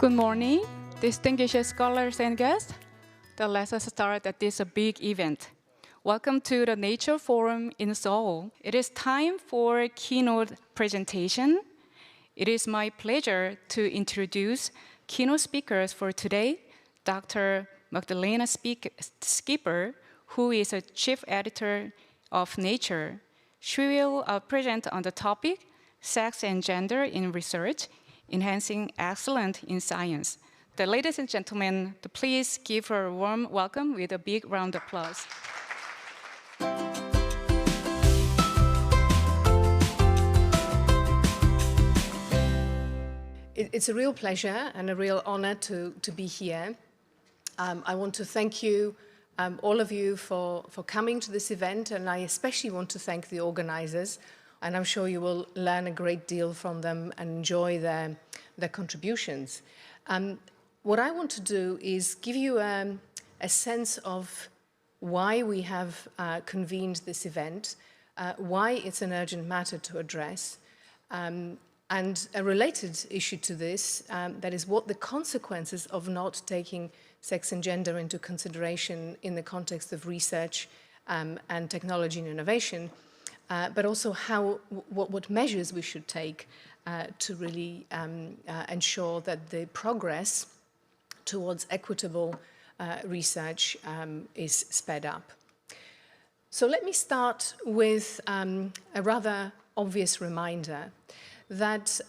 Good morning, distinguished scholars and guests. Let us start at this big event. Welcome to the Nature Forum in Seoul. It is time for a keynote presentation. It is my pleasure to introduce keynote speakers for today, Dr. Magdalena Skipper, who is a chief editor of Nature. She will present on the topic, Sex and Gender in Research, Enhancing Excellence in Science. Ladies and gentlemen, please give her a warm welcome with a big round of applause. It's a real pleasure and a real honor to be here. I want to thank you, all of you, for coming to this event, and I especially want to thank the organizers, and I'm sure you will learn a great deal from them and enjoy their contributions. What I want to do is give you a sense of why we have convened this event, why it's an urgent matter to address, and a related issue to this, that is what the consequences of not taking sex and gender into consideration in the context of research and technology and innovation, but also what measures we should take to really ensure that the progress towards equitable research is sped up. So let me start with a rather obvious reminder that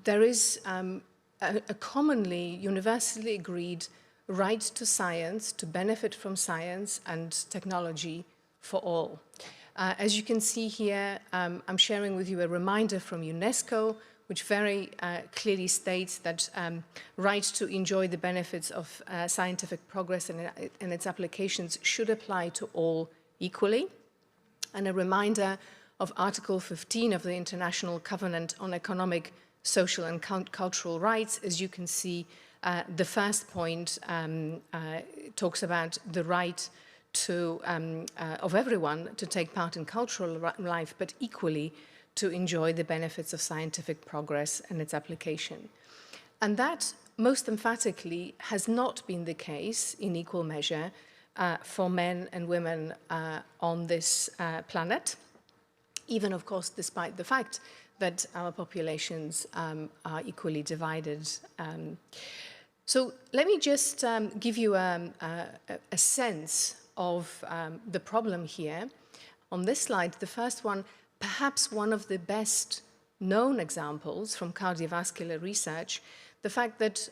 there is a commonly, universally agreed right to science, to benefit from science and technology for all. As you can see here, I'm sharing with you a reminder from UNESCO, which very clearly states that right to enjoy the benefits of scientific progress and its applications should apply to all equally. And a reminder of Article 15 of the International Covenant on Economic, Social and Cultural Rights. As you can see, the first point talks about the right of everyone to take part in cultural life, but equally to enjoy the benefits of scientific progress and its application. And that, most emphatically, has not been the case in equal measure for men and women on this planet, even, of course, despite the fact that our populations are equally divided. So let me just give you a sense of the problem here. On this slide, the first one, perhaps one of the best known examples from cardiovascular research, the fact that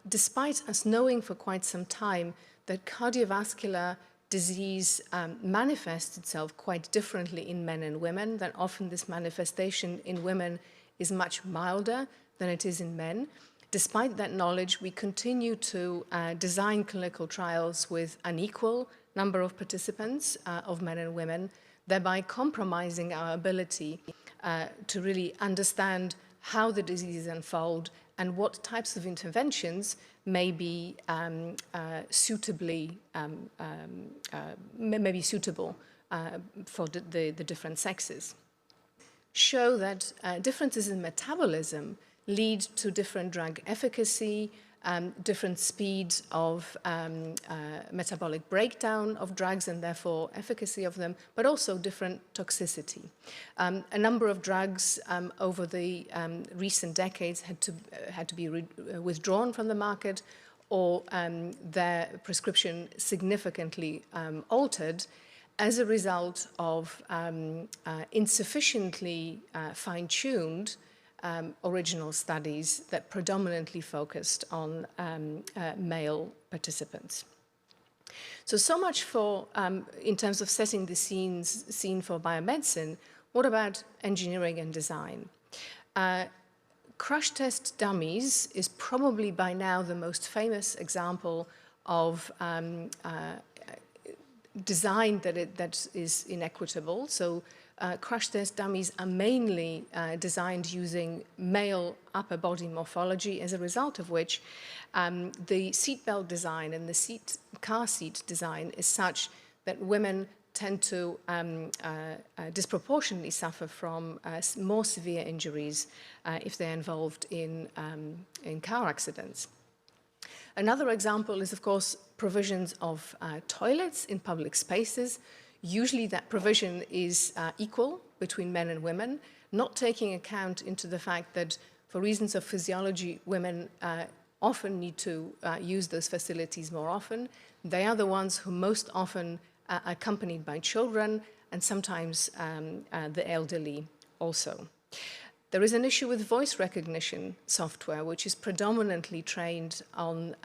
despite us knowing for quite some time that cardiovascular disease manifests itself quite differently in men and women, that often this manifestation in women is much milder than it is in men. Despite that knowledge, we continue to design clinical trials with an equal number of participants, of men and women, thereby compromising our ability to really understand how the diseases unfold and what types of interventions may be suitable for the different sexes. Show that differences in metabolism lead to different drug efficacy, different speeds of metabolic breakdown of drugs and therefore efficacy of them, but also different toxicity. A number of drugs over the recent decades had to be withdrawn from the market, or their prescription significantly altered as a result of insufficiently fine-tuned original studies that predominantly focused on male participants. So much for, in terms of setting the scene for biomedicine. What about engineering and design? Crash test dummies is probably by now the most famous example of design that is inequitable. So crash test dummies are mainly designed using male upper body morphology, as a result of which the seatbelt design and the car seat design is such that women tend to disproportionately suffer from more severe injuries if they're involved in car accidents. Another example is, of course, provisions of toilets in public spaces. Usually that provision is equal between men and women, not taking account into the fact that for reasons of physiology, women often need to use those facilities more often. They are the ones who most often are accompanied by children and sometimes the elderly also. There is an issue with voice recognition software, which is predominantly trained on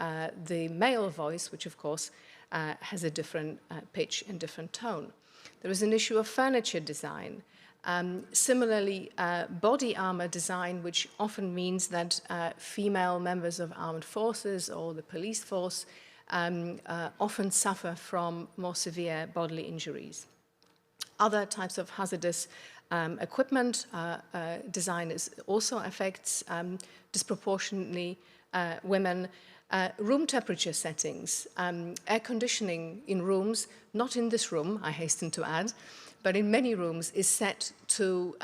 the male voice, which of course has a different pitch and different tone. There is an issue of furniture design. Similarly, body armor design, which often means that female members of armed forces or the police force often suffer from more severe bodily injuries. Other types of hazardous equipment design also affects disproportionately women. Room temperature settings, air conditioning in rooms, not in this room, I hasten to add, but in many rooms is set to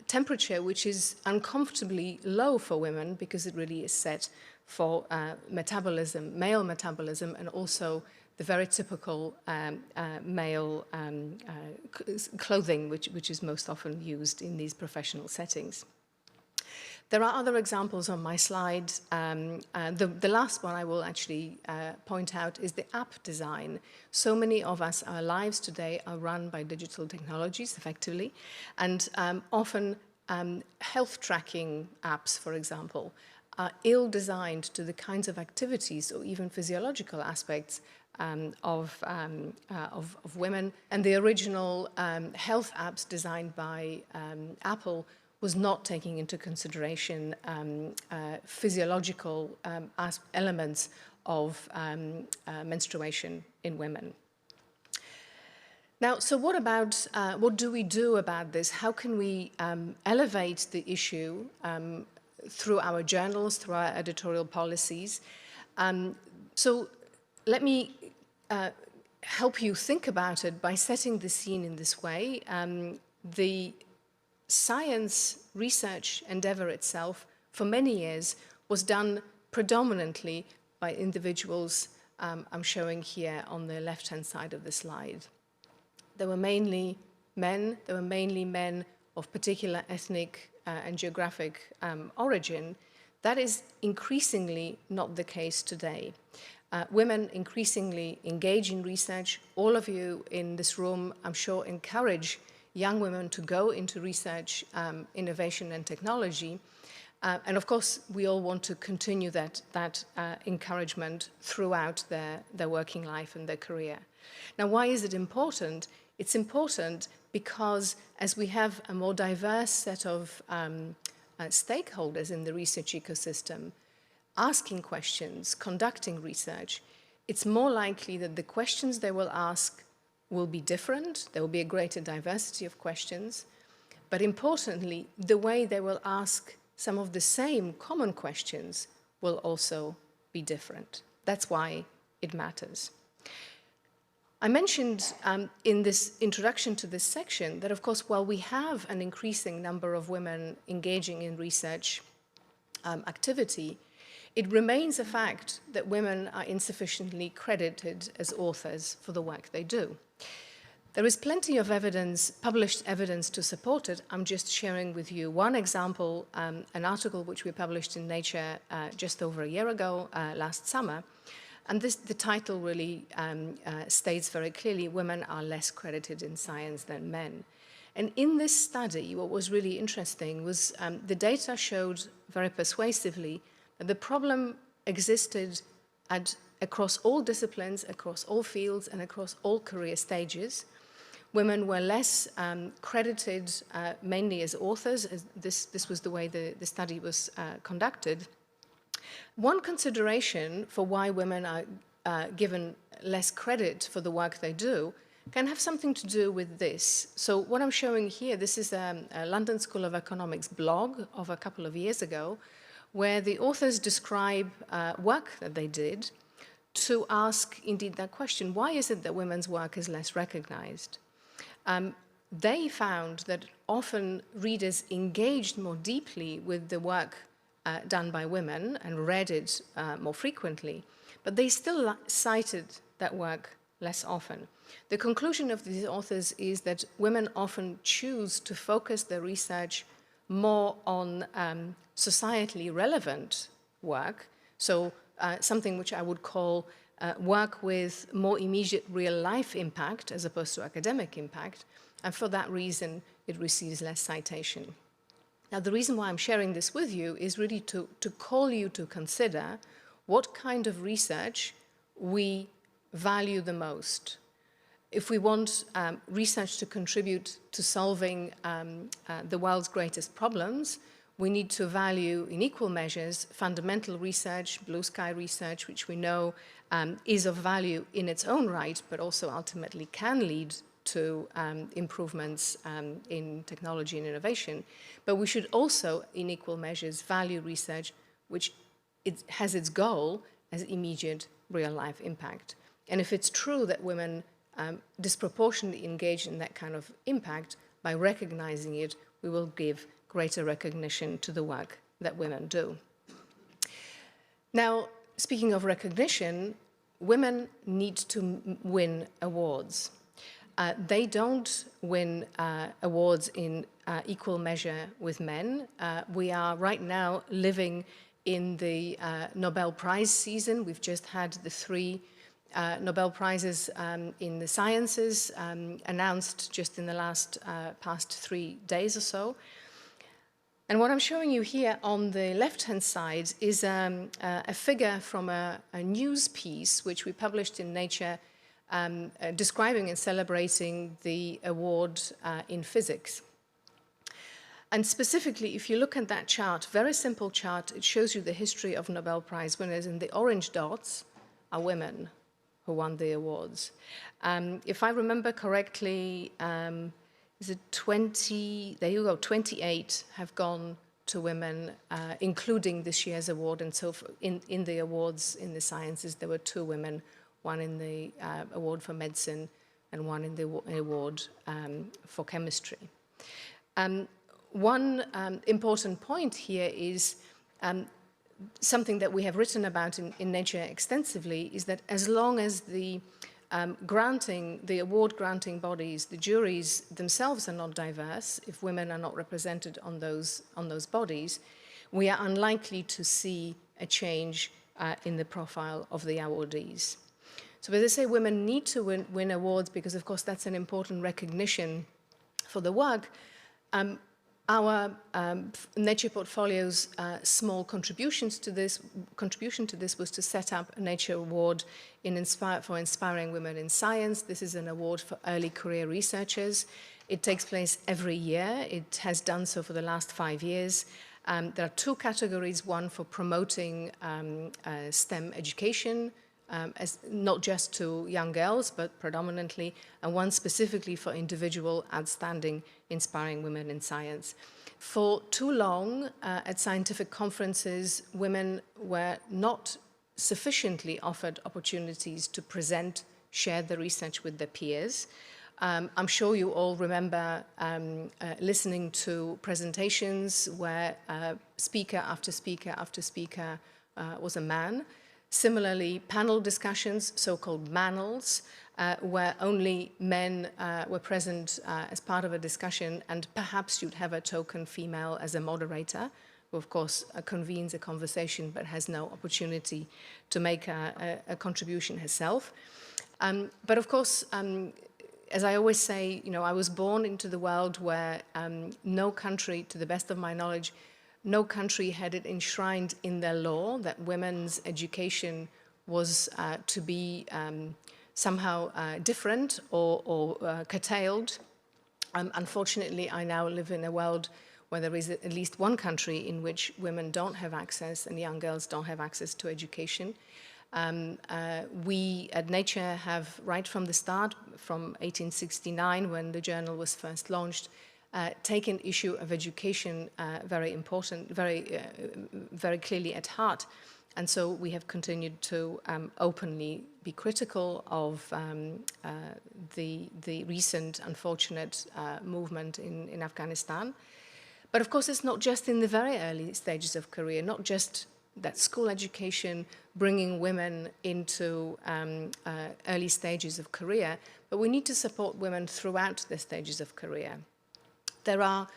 temperature which is uncomfortably low for women because it really is set for metabolism, male metabolism, and also the very typical male clothing which is most often used in these professional settings. There are other examples on my slide. The last one I will actually point out is the app design. So many of us, our lives today are run by digital technologies, effectively, and often health tracking apps, for example, are ill-designed to the kinds of activities or even physiological aspects of women. And the original health apps designed by Apple was not taking into consideration physiological elements of menstruation in women. Now, so what do we do about this? How can we elevate the issue through our journals, through our editorial policies? So let me help you think about it by setting the scene in this way. The science research endeavor itself, for many years, was done predominantly by individuals I'm showing here on the left-hand side of the slide. They were mainly men. They were mainly men of particular ethnic and geographic origin. That is increasingly not the case today. Women increasingly engage in research. All of you in this room, I'm sure, encourage young women to go into research, innovation and technology. And of course, we all want to continue that encouragement throughout their working life and their career. Now, why is it important? It's important because as we have a more diverse set of stakeholders in the research ecosystem, asking questions, conducting research, it's more likely that the questions they will ask will be different. There will be a greater diversity of questions. But importantly, the way they will ask some of the same common questions will also be different. That's why it matters. I mentioned in this introduction to this section that, of course, while we have an increasing number of women engaging in research activity, it remains a fact that women are insufficiently credited as authors for the work they do. There is plenty of evidence, published evidence to support it. I'm just sharing with you one example, an article which we published in Nature just over a year ago, last summer. And the title really states very clearly, women are less credited in science than men. And in this study, what was really interesting was the data showed very persuasively that the problem existed across all disciplines, across all fields, and across all career stages. Women were less credited mainly as authors. This was the way the study was conducted. One consideration for why women are given less credit for the work they do can have something to do with this. So what I'm showing here, this is a London School of Economics blog of a couple of years ago, where the authors describe work that they did to ask, indeed, that question, why is it that women's work is less recognized? they found that often readers engaged more deeply with the work done by women and read it more frequently, but they still cited that work less often. The conclusion of these authors is that women often choose to focus their research more on societally relevant work, so something which I would call work with more immediate real-life impact as opposed to academic impact, and for that reason, it receives less citation. Now, the reason why I'm sharing this with you is really to call you to consider what kind of research we value the most. If we want research to contribute to solving the world's greatest problems, we need to value in equal measures fundamental research, blue sky research, which we know is of value in its own right, but also ultimately can lead to improvements in technology and innovation. But we should also, in equal measures, value research which has its goal as immediate real-life impact. And if it's true that women disproportionately engage in that kind of impact, by recognizing it, we will give greater recognition to the work that women do. Now, speaking of recognition, women need to win awards. They don't win awards in equal measure with men. We are right now living in the Nobel Prize season. We've just had the 3 Nobel Prizes in the sciences announced just in the past 3 days or so. And what I'm showing you here on the left-hand side is a figure from a news piece which we published in Nature describing and celebrating the award in physics. And specifically, if you look at that chart, very simple chart, it shows you the history of Nobel Prize winners, and the orange dots are women who won the awards. If I remember correctly, is it 20, there you go, 28 have gone to women, including this year's award. And so in the awards in the sciences, there were 2 women, one in the award for medicine and one in the award for chemistry. One important point here is something that we have written about in Nature extensively, is that as long as the award granting bodies, the juries themselves are not diverse, if women are not represented on those bodies, we are unlikely to see a change in the profile of the awardees. So as I say, women need to win awards because, of course, that's an important recognition for the work. Our Nature portfolio's small contribution to this was to set up a Nature Award for inspiring women in science. This is an award for early career researchers. It takes place every year. It has done so for the last 5 years. There are 2 categories, one for promoting STEM education, as not just to young girls, but predominantly, and one specifically for individual, outstanding, inspiring women in science. For too long, at scientific conferences, women were not sufficiently offered opportunities to present, share the research with their peers. I'm sure you all remember listening to presentations where speaker after speaker after speaker was a man. Similarly, panel discussions, so-called manels, where only men were present as part of a discussion, and perhaps you'd have a token female as a moderator, who of course convenes a conversation but has no opportunity to make a contribution herself. But of course, as I always say, I was born into the world where no country, to the best of my knowledge, no country had it enshrined in their law that women's education was to be somehow different or curtailed. Unfortunately, I now live in a world where there is at least one country in which women don't have access and young girls don't have access to education. We at Nature have, right from the start, from 1869, when the journal was first launched, taken issue of education very important, very clearly at heart. And so we have continued to openly be critical of the recent unfortunate movement in Afghanistan. But of course, it's not just in the very early stages of career, not just that school education bringing women into early stages of career, but we need to support women throughout the stages of career. There are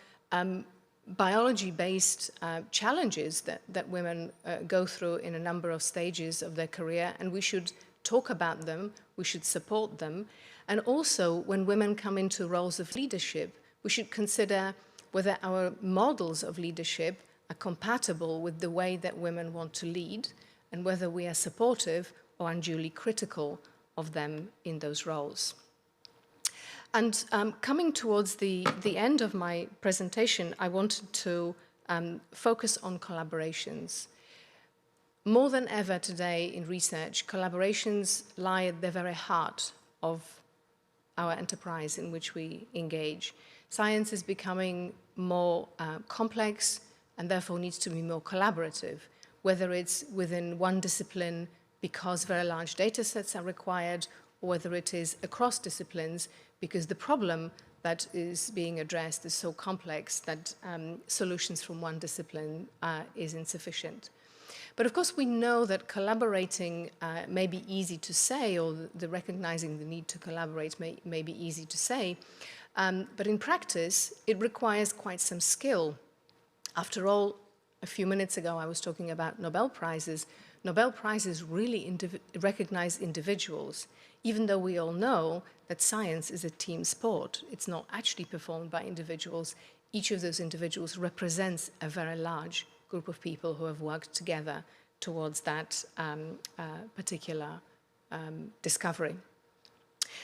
biology-based challenges that women go through in a number of stages of their career, and we should talk about them, we should support them. And also, when women come into roles of leadership, we should consider whether our models of leadership are compatible with the way that women want to lead, and whether we are supportive or unduly critical of them in those roles. And coming towards the end of my presentation, I wanted to focus on collaborations. More than ever today in research, collaborations lie at the very heart of our enterprise in which we engage. Science is becoming more complex and therefore needs to be more collaborative, whether it's within one discipline because very large data sets are required, or whether it is across disciplines because the problem that is being addressed is so complex that solutions from one discipline is insufficient. But of course, we know that collaborating may be easy to say, or the recognizing the need to collaborate may be easy to say, but in practice, it requires quite some skill. After all, a few minutes ago, I was talking about Nobel Prizes. Nobel Prizes really recognize individuals, even though we all know that science is a team sport. It's not actually performed by individuals. Each of those individuals represents a very large group of people who have worked together towards that particular discovery.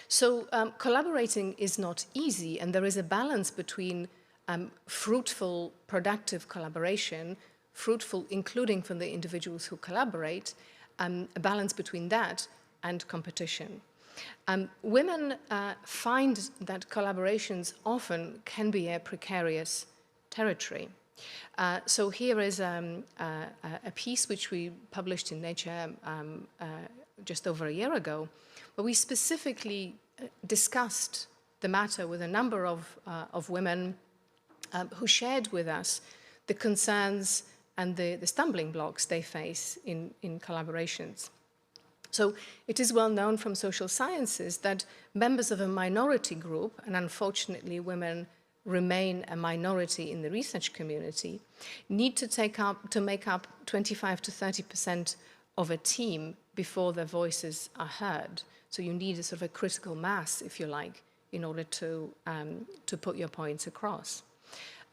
So collaborating is not easy, and there is a balance between fruitful, productive collaboration, fruitful including from the individuals who collaborate, a balance between that and competition. Women find that collaborations often can be a precarious territory. So here is a piece which we published in Nature just over a year ago, where we specifically discussed the matter with a number of women who shared with us the concerns and the stumbling blocks they face in collaborations. So it is well known from social sciences that members of a minority group, and unfortunately women remain a minority in the research community, need to make up 25 to 30% of a team before their voices are heard. So you need a sort of a critical mass, if you like, in order to put your points across.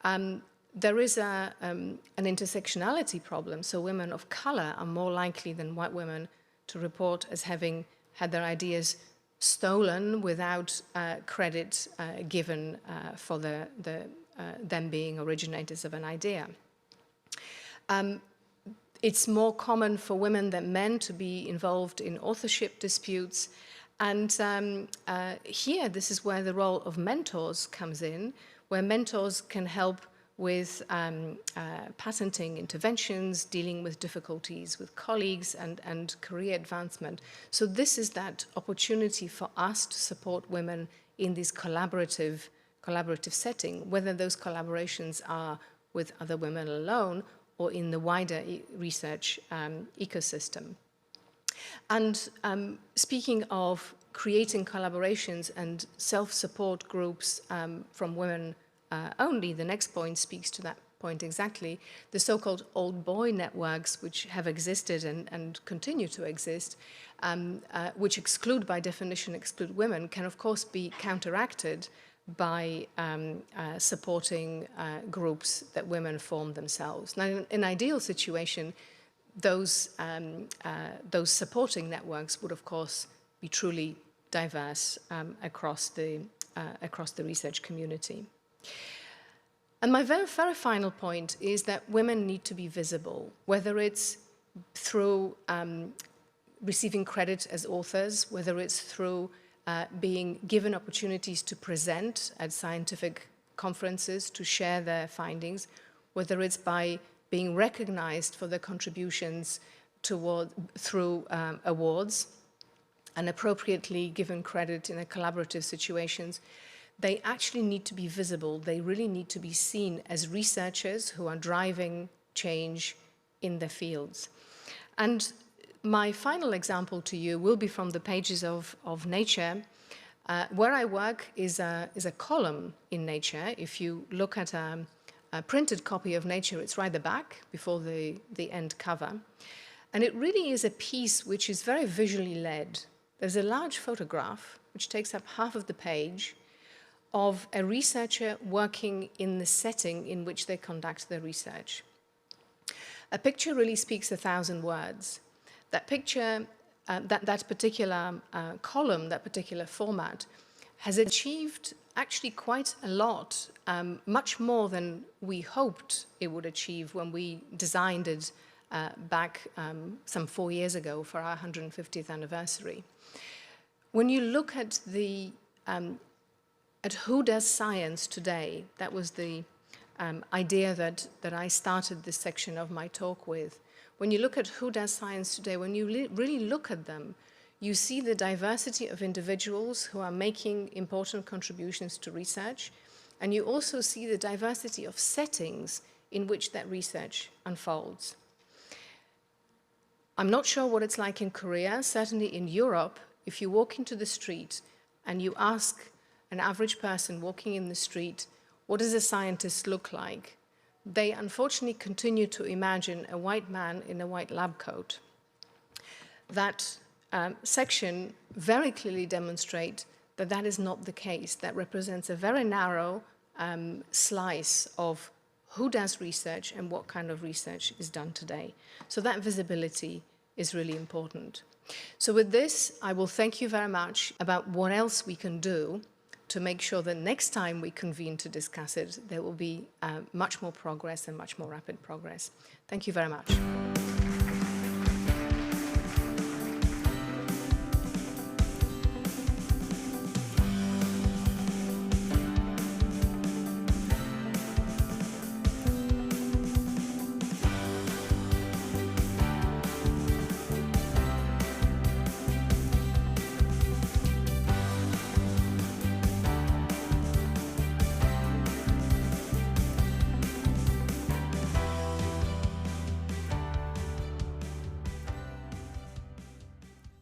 There is an intersectionality problem, so women of color are more likely than white women to report as having had their ideas stolen without credit given for them being originators of an idea. It's more common for women than men to be involved in authorship disputes, and here this is where the role of mentors comes in, where mentors can help with patenting interventions, dealing with difficulties with colleagues and career advancement. So this is that opportunity for us to support women in this collaborative setting, whether those collaborations are with other women alone or in the wider research ecosystem. And speaking of creating collaborations and self-support groups from women only, the next point speaks to that point exactly. The so-called old boy networks, which have existed and continue to exist, which by definition exclude women, can of course be counteracted by supporting groups that women form themselves. Now, in an ideal situation, those supporting networks would of course be truly diverse across the research community. And my very final point is that women need to be visible, whether it's through receiving credit as authors, whether it's through being given opportunities to present at scientific conferences, to share their findings, whether it's by being recognized for their contributions through awards and appropriately given credit in a collaborative situations, they actually need to be visible. They really need to be seen as researchers who are driving change in their fields. And my final example to you will be from the pages of Nature. Where I work is a column in Nature. If you look at a printed copy of Nature, it's right at the back before the end cover. And it really is a piece which is very visually led. There's a large photograph, which takes up half of the page, of a researcher working in the setting in which they conduct their research. A picture really speaks 1,000 words. That picture, that particular column, that particular format, has achieved actually quite a lot, much more than we hoped it would achieve when we designed it back some 4 years ago for our 150th anniversary. When you look at at who does science today, that was the idea that I started this section of my talk with. When you look at who does science today, when you really look at them, you see the diversity of individuals who are making important contributions to research, and you also see the diversity of settings in which that research unfolds. I'm not sure what it's like in Korea. Certainly in Europe, if you walk into the street and you ask an average person walking in the street, what does a scientist look like? They unfortunately continue to imagine a white man in a white lab coat. That section very clearly demonstrates that that is not the case. That represents a very narrow slice of who does research and what kind of research is done today. So that visibility is really important. So with this, I will thank you very much about what else we can do to make sure that next time we convene to discuss it, there will be much more progress and much more rapid progress. Thank you very much.